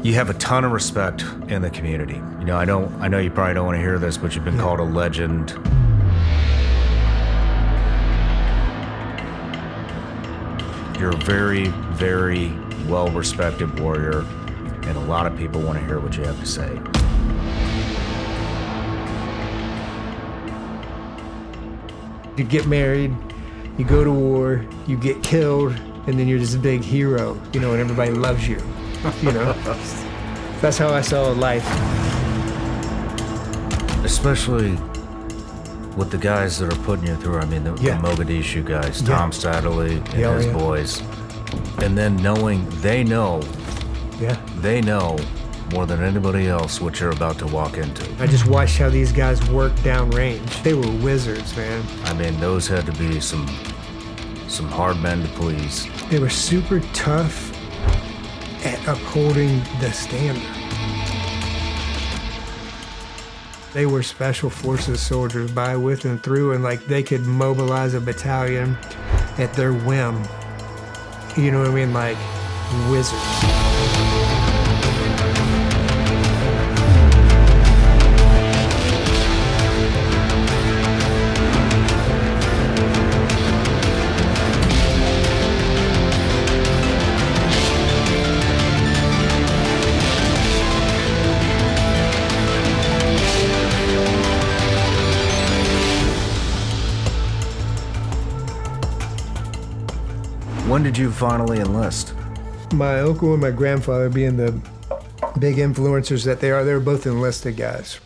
You have a ton of respect in the community. You know, I know you probably don't want to hear this, but you've been called a legend. You're a very, very well-respected warrior, and a lot of people want to hear what you have to say. You get married, you go to war, you get killed, and then you're this big hero, you know, and everybody loves you, you know? That's how I saw life. Especially with the guys that are putting you through, I mean, the Mogadishu guys, Tom Stadley and his boys. And then knowing they know more than anybody else what you're about to walk into. I just watched how these guys work downrange. They were wizards, man. I mean, those had to be some hard men to please. They were super tough at upholding the standard. They were special forces soldiers by, with, and through, and like they could mobilize a battalion at their whim. You know what I mean? Like wizards. When did you finally enlist? My uncle and my grandfather, being the big influencers that they were both enlisted guys.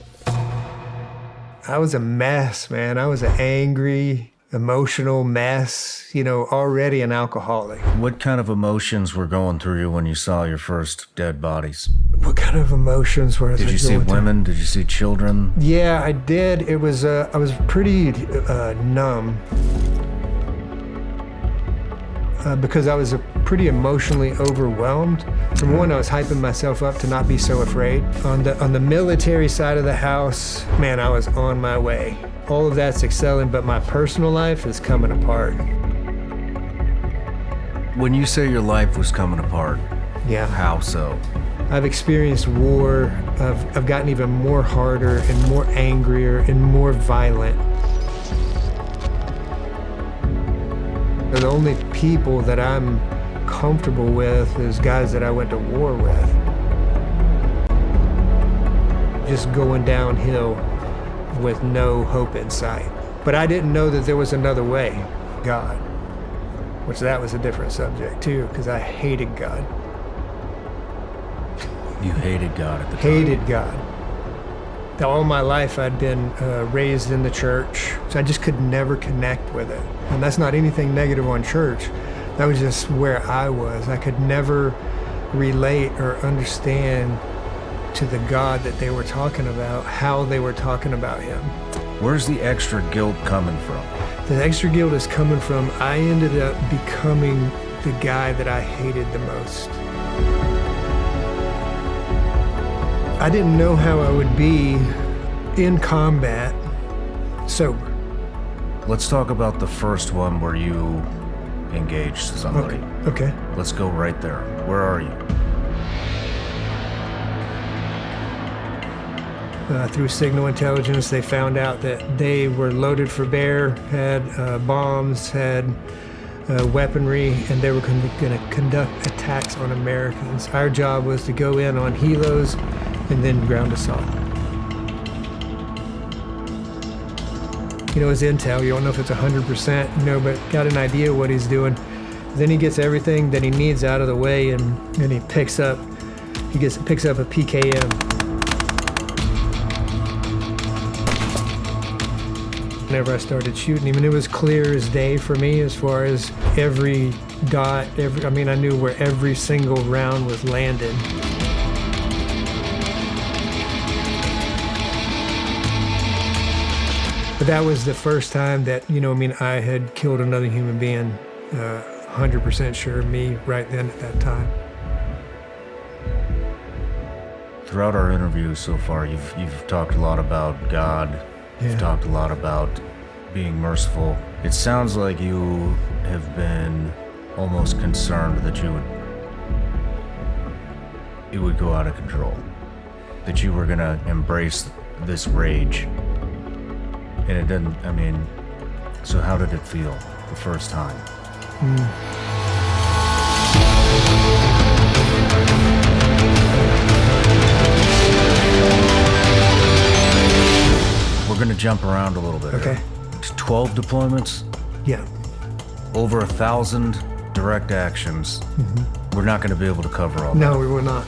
I was a mess, man. I was an angry, emotional mess, you know, already an alcoholic. What kind of emotions were going through you when you saw your first dead bodies? What kind of emotions were Did you see women? Did you see children? Yeah, I did. It was, I was pretty numb. Because I was pretty emotionally overwhelmed. For one, I was hyping myself up to not be so afraid. On the military side of the house, man, I was on my way. All of that's excelling, but my personal life is coming apart. When you say your life was coming apart, how so? I've experienced war. I've gotten even more harder and more angrier and more violent. The only people that I'm comfortable with is guys that I went to war with. Just going downhill with no hope in sight. But I didn't know that there was another way. God. Which that was a different subject too, because I hated God. You hated God at the time? Hated God. All my life I'd been raised in the church, so I just could never connect with it. And that's not anything negative on church. That was just where I was. I could never relate or understand to the God that they were talking about, how they were talking about him. Where's the extra guilt coming from? The extra guilt is coming from, I ended up becoming the guy that I hated the most. I didn't know how I would be in combat sober. Let's talk about the first one where you engaged somebody. Okay. Let's go right there. Where are you? Through signal intelligence, they found out that they were loaded for bear, had bombs, had weaponry, and they were going to conduct attacks on Americans. Our job was to go in on helos and then ground assault. You know, his intel, you don't know if it's 100%, you know, but got an idea what he's doing. Then he gets everything that he needs out of the way, and then he picks up a PKM. Whenever I started shooting him, and it was clear as day for me as far as every dot, I knew where every single round was landed. But that was the first time that, I had killed another human being, 100% sure of me right then at that time. Throughout our interview so far, you've talked a lot about God. You've talked a lot about being merciful. It sounds like you have been almost concerned that it would go out of control. That you were gonna embrace this rage. And it didn't, I mean, so how did it feel the first time? We're gonna jump around a little bit. Okay. Here. It's 12 deployments, Yeah. over 1,000 direct actions. We're not gonna be able to cover all that. No, we will not.